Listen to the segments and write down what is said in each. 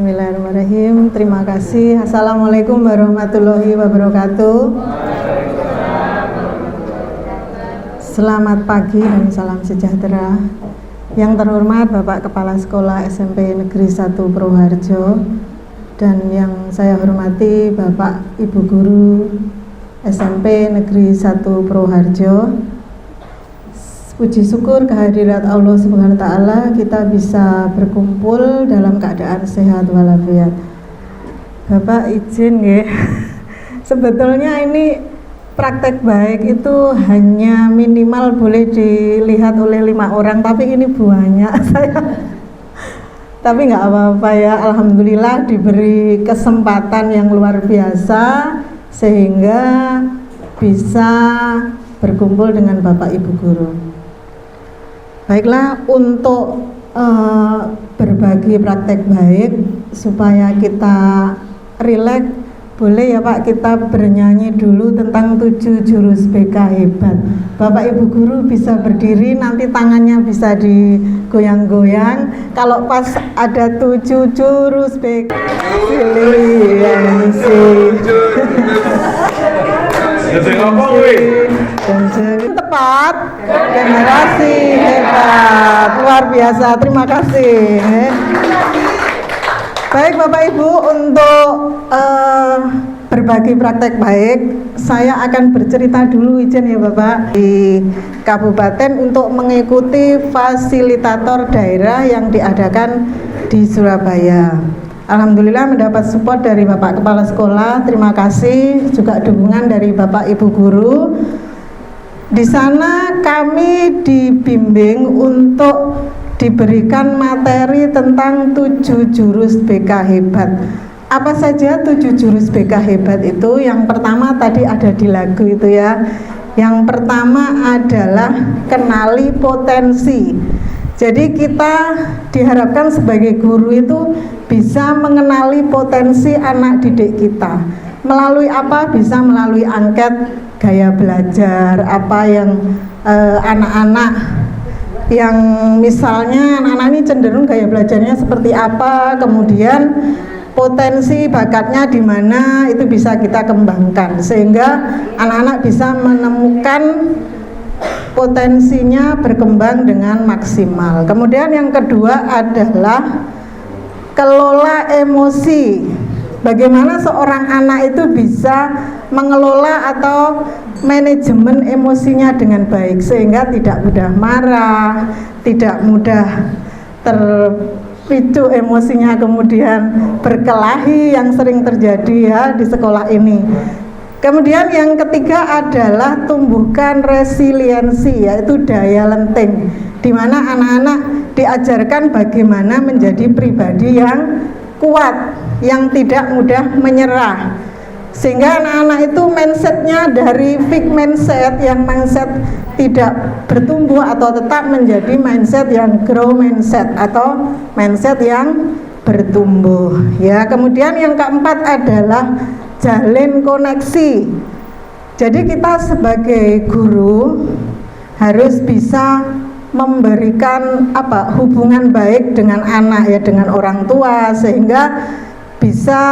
Bismillahirrahmanirrahim. Terima kasih. Assalamualaikum warahmatullahi wabarakatuh. Selamat pagi dan salam sejahtera. Yang terhormat Bapak Kepala Sekolah SMP Negeri 1 Purwoharjo, dan yang saya hormati Bapak Ibu Guru SMP Negeri 1 Purwoharjo. Puji syukur kehadirat Allah Subhanahu wa Ta'ala, kita bisa berkumpul dalam keadaan sehat walafiat. Bapak izin ya, sebetulnya ini praktek baik itu hanya minimal boleh dilihat oleh 5 orang, tapi ini banyak saya. Tapi nggak apa-apa ya, alhamdulillah diberi kesempatan yang luar biasa sehingga bisa berkumpul dengan Bapak Ibu Guru. Baiklah, untuk berbagi praktek baik supaya kita rileks, boleh ya Pak kita bernyanyi dulu tentang 7 jurus BK hebat. Bapak Ibu Guru bisa berdiri, nanti tangannya bisa digoyang-goyang. Kalau pas ada 7 jurus BK tepat, generasi hebat, luar biasa, terima kasih. Baik Bapak Ibu, untuk berbagi praktek baik, saya akan bercerita dulu izin ya Bapak, di Kabupaten untuk mengikuti fasilitator daerah yang diadakan di Surabaya. Alhamdulillah mendapat support dari Bapak Kepala Sekolah, terima kasih, juga dukungan dari Bapak Ibu Guru. Di sana kami dibimbing untuk diberikan materi tentang 7 jurus BK hebat. Apa saja 7 jurus BK hebat itu? Yang pertama tadi ada di lagu itu ya. Yang pertama adalah kenali potensi. Jadi kita diharapkan sebagai guru itu bisa mengenali potensi anak didik kita. Melalui apa? Bisa melalui angket gaya belajar, apa yang anak-anak yang misalnya anak-anak ini cenderung gaya belajarnya seperti apa, kemudian potensi bakatnya di mana itu bisa kita kembangkan sehingga anak-anak bisa menemukan potensinya berkembang dengan maksimal. Kemudian yang kedua adalah kelola emosi. Bagaimana seorang anak itu bisa mengelola atau manajemen emosinya dengan baik sehingga tidak mudah marah, tidak mudah terpicu emosinya, kemudian berkelahi yang sering terjadi ya di sekolah ini. Kemudian yang ketiga adalah tumbuhkan resiliensi, yaitu daya lenting, di mana anak-anak diajarkan bagaimana menjadi pribadi yang kuat, yang tidak mudah menyerah, sehingga anak-anak itu mindsetnya dari fixed mindset, yang mindset tidak bertumbuh atau tetap menjadi mindset yang grow mindset atau mindset yang bertumbuh ya. Kemudian yang keempat adalah jalin koneksi. Jadi kita sebagai guru harus bisa memberikan hubungan baik dengan anak ya, dengan orang tua, sehingga bisa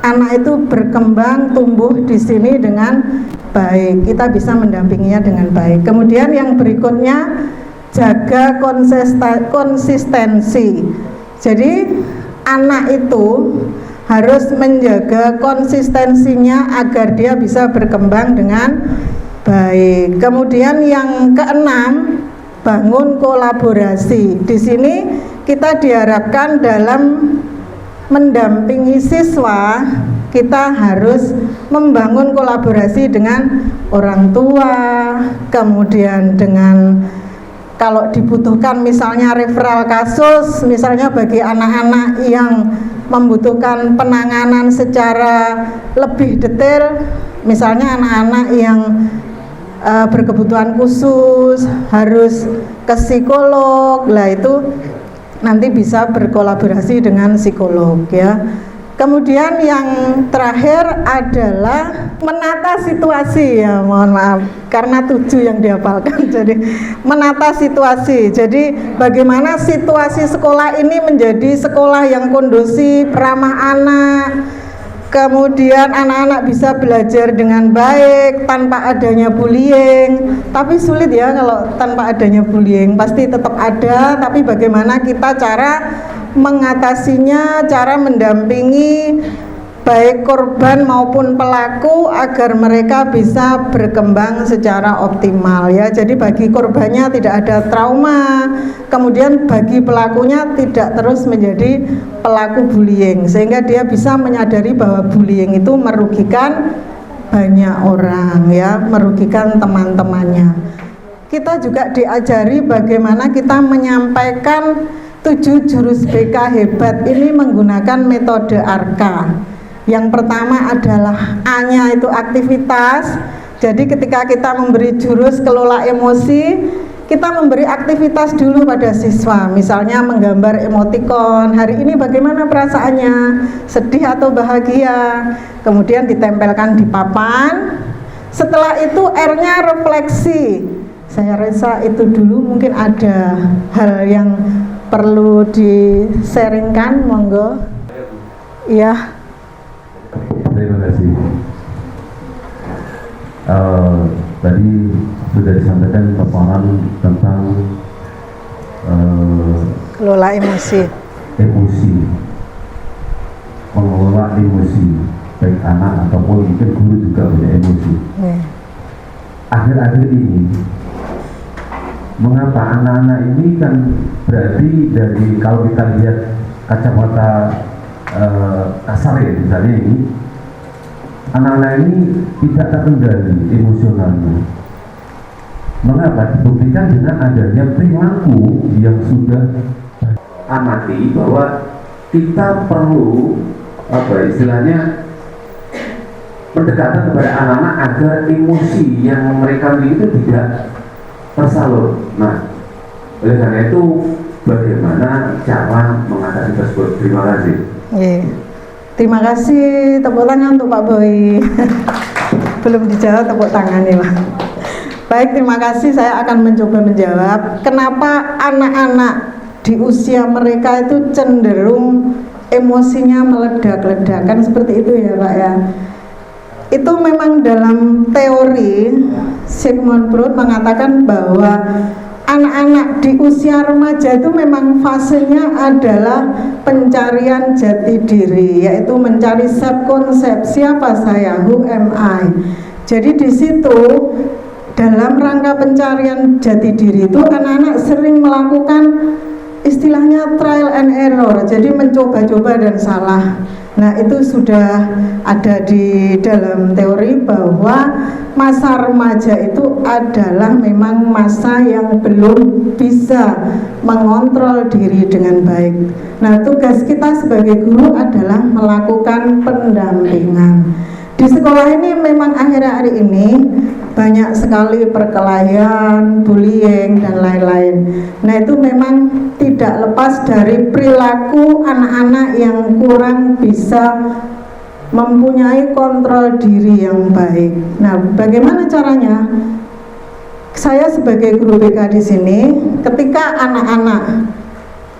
anak itu berkembang tumbuh di sini dengan baik. Kita bisa mendampinginya dengan baik. Kemudian yang berikutnya, jaga konsistensi. Jadi anak itu harus menjaga konsistensinya agar dia bisa berkembang dengan baik. Kemudian yang keenam, bangun kolaborasi. Di sini kita diharapkan dalam mendampingi siswa, kita harus membangun kolaborasi dengan orang tua, kemudian dengan kalau dibutuhkan misalnya referral kasus, misalnya bagi anak-anak yang membutuhkan penanganan secara lebih detail, misalnya anak-anak yang berkebutuhan khusus harus ke psikolog, lah itu nanti bisa berkolaborasi dengan psikolog ya. Kemudian yang terakhir adalah menata situasi, ya mohon maaf karena 7 yang dihafalkan. Jadi menata situasi, jadi bagaimana situasi sekolah ini menjadi sekolah yang kondusif, ramah anak, kemudian anak-anak bisa belajar dengan baik tanpa adanya bullying. Tapi sulit ya kalau tanpa adanya bullying, pasti tetap ada, tapi bagaimana kita cara mengatasinya, cara mendampingi baik korban maupun pelaku agar mereka bisa berkembang secara optimal, ya. Jadi bagi korbannya tidak ada trauma, kemudian bagi pelakunya tidak terus menjadi pelaku bullying, sehingga dia bisa menyadari bahwa bullying itu merugikan banyak orang, ya, merugikan teman-temannya. Kita juga diajari bagaimana kita menyampaikan 7 jurus BK hebat ini menggunakan metode ARKA. Yang pertama adalah A-nya itu aktivitas. Jadi ketika kita memberi jurus kelola emosi, kita memberi aktivitas dulu pada siswa. Misalnya menggambar emotikon, hari ini bagaimana perasaannya, sedih atau bahagia. Kemudian ditempelkan di papan. Setelah itu R-nya refleksi. Saya rasa itu dulu, mungkin ada hal yang perlu di-sharingkan, monggo. Iya. Terima kasih. Tadi sudah disampaikan paparan tentang kelola emosi, mengelola emosi, baik anak ataupun mungkin guru juga punya emosi. Akhir-akhir ini, mengapa anak-anak ini kan berarti dari, kalau kita lihat kacamata kasar ya, misalnya ini anak-anak ini tidak terkendali emosionalnya. Mengapa? Dibuktikan dengan adanya perilaku yang sudah amati bahwa kita perlu istilahnya pendekatan kepada anak-anak agar emosi yang mereka miliki itu tidak tersalur. Nah, oleh karena itu bagaimana cara mengatasi tersebut? Terima kasih. Terima kasih, tepuk tangan untuk Pak Boy. Belum dijawab, tepuk tangan ya Pak. Baik, terima kasih. Saya akan mencoba menjawab kenapa anak-anak di usia mereka itu cenderung emosinya meledak-ledak, kan seperti itu ya Pak ya. Itu memang dalam teori Sigmund Freud mengatakan bahwa anak-anak di usia remaja itu memang fasenya adalah pencarian jati diri, yaitu mencari self konsep, siapa saya, who am I. Jadi di situ dalam rangka pencarian jati diri itu anak-anak sering melakukan istilahnya trial and error, jadi mencoba-coba dan salah. Nah, itu sudah ada di dalam teori bahwa masa remaja itu adalah memang masa yang belum bisa mengontrol diri dengan baik. Nah, tugas kita sebagai guru adalah melakukan pendampingan. Di sekolah ini memang akhir-akhir ini banyak sekali perkelahian, bullying, dan lain-lain. Nah, itu memang tidak lepas dari perilaku anak-anak yang kurang bisa mempunyai kontrol diri yang baik. Nah, bagaimana caranya? Saya sebagai guru BK di sini, ketika anak-anak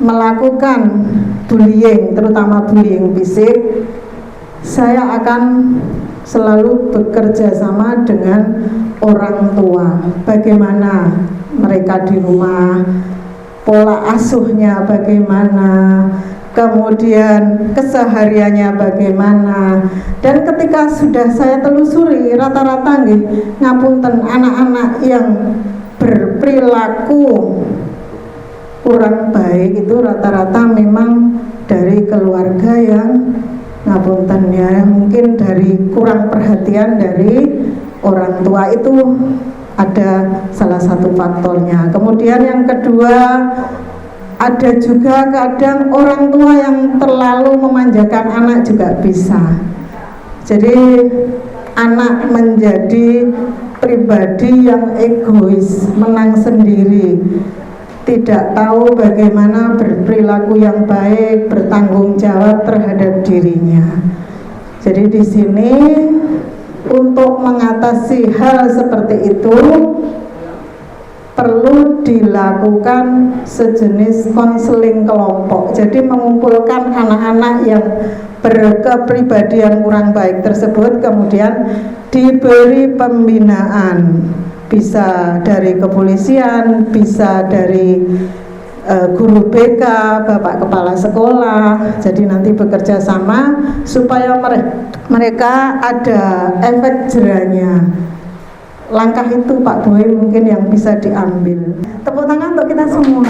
melakukan bullying, terutama bullying fisik, saya akan selalu bekerja sama dengan orang tua. Bagaimana mereka di rumah, pola asuhnya bagaimana, kemudian kesehariannya bagaimana. Dan ketika sudah saya telusuri rata-rata ngapunten anak-anak yang berperilaku kurang baik itu rata-rata memang dari keluarga yang ngapunten ya, mungkin dari kurang perhatian dari orang tua, itu ada salah satu faktornya. Kemudian yang kedua, ada juga kadang orang tua yang terlalu memanjakan anak juga bisa. Jadi anak menjadi pribadi yang egois, menang sendiri. tidak tahu bagaimana berperilaku yang baik, bertanggung jawab terhadap dirinya. Jadi di sini untuk mengatasi hal seperti itu perlu dilakukan sejenis konseling kelompok. Jadi mengumpulkan anak-anak yang berkepribadian kurang baik tersebut, kemudian diberi pembinaan, bisa dari kepolisian, bisa dari guru BK, bapak kepala sekolah. Jadi nanti bekerja sama supaya mereka ada efek jerahnya. Langkah itu Pak Boy mungkin yang bisa diambil. Tepuk tangan untuk kita semua.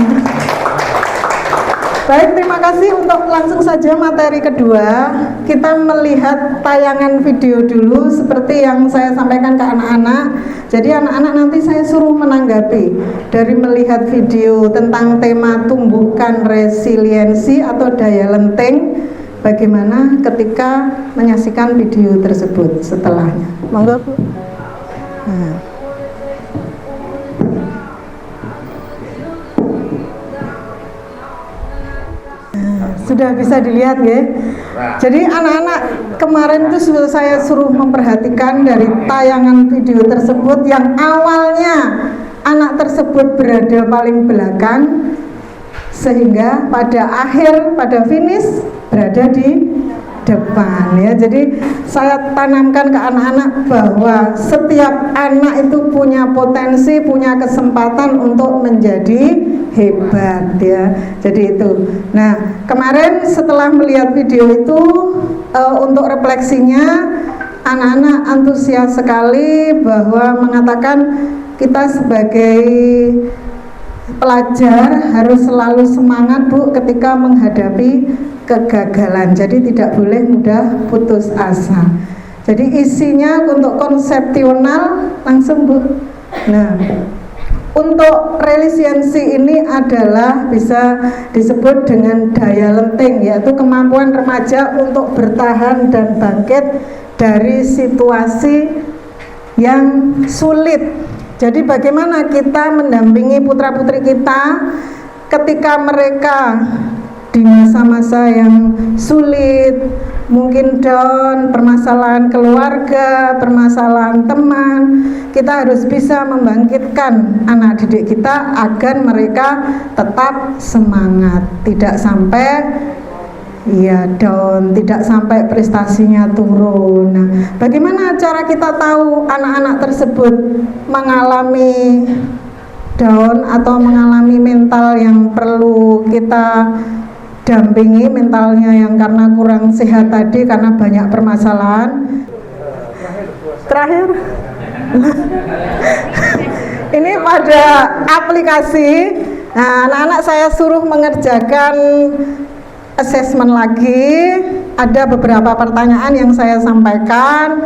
Baik, terima kasih. Untuk langsung saja materi kedua, kita melihat tayangan video dulu seperti yang saya sampaikan ke anak-anak. Jadi anak-anak nanti saya suruh menanggapi dari melihat video tentang tema tumbuhkan resiliensi atau daya lenting, bagaimana ketika menyaksikan video tersebut setelahnya. Monggo Bu. Nah. Sudah bisa dilihat ya. Jadi anak-anak kemarin itu saya suruh memperhatikan dari tayangan video tersebut yang awalnya anak tersebut berada paling belakang sehingga pada finish berada di depan ya. Jadi saya tanamkan ke anak-anak bahwa setiap anak itu punya potensi, punya kesempatan untuk menjadi hebat ya. Jadi itu. Nah, kemarin setelah melihat video itu untuk refleksinya anak-anak antusias sekali bahwa mengatakan kita sebagai pelajar harus selalu semangat Bu ketika menghadapi kegagalan. Jadi tidak boleh mudah putus asa. Jadi isinya untuk konsepsional langsung Bu. Nah, untuk resiliensi ini adalah bisa disebut dengan daya lenting, yaitu kemampuan remaja untuk bertahan dan bangkit dari situasi yang sulit. Jadi bagaimana kita mendampingi putra-putri kita ketika mereka di masa-masa yang sulit, mungkin down, permasalahan keluarga, permasalahan teman. Kita harus bisa membangkitkan anak didik kita agar mereka tetap semangat, tidak sampai ya down, tidak sampai prestasinya turun. Nah, bagaimana cara kita tahu anak-anak tersebut mengalami down atau mengalami mental yang perlu kita dampingi, mentalnya yang karena kurang sehat tadi karena banyak permasalahan. Terakhir ini pada aplikasi. Nah, anak-anak saya suruh mengerjakan assessment lagi. Ada beberapa pertanyaan yang saya sampaikan.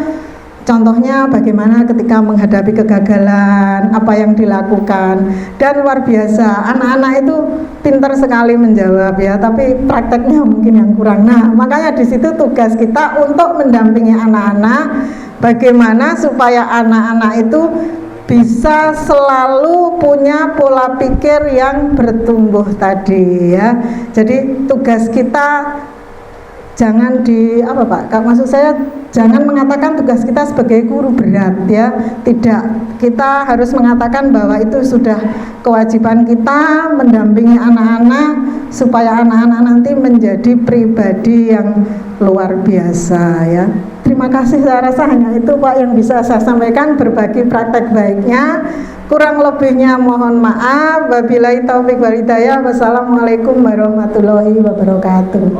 Contohnya bagaimana ketika menghadapi kegagalan, apa yang dilakukan. Dan luar biasa, anak-anak itu pintar sekali menjawab ya, tapi prakteknya mungkin yang kurang. Nah, makanya di situ tugas kita untuk mendampingi anak-anak, bagaimana supaya anak-anak itu bisa selalu punya pola pikir yang bertumbuh tadi ya. Jadi tugas kita jangan maksud saya jangan mengatakan tugas kita sebagai guru berat ya. Tidak, kita harus mengatakan bahwa itu sudah kewajiban kita mendampingi anak-anak supaya anak-anak nanti menjadi pribadi yang luar biasa ya. Terima kasih, saya rasa hanya itu Pak yang bisa saya sampaikan, berbagi praktek baiknya. Kurang lebihnya mohon maaf. Wabillahi taufik wal hidayah. Wassalamualaikum warahmatullahi wabarakatuh.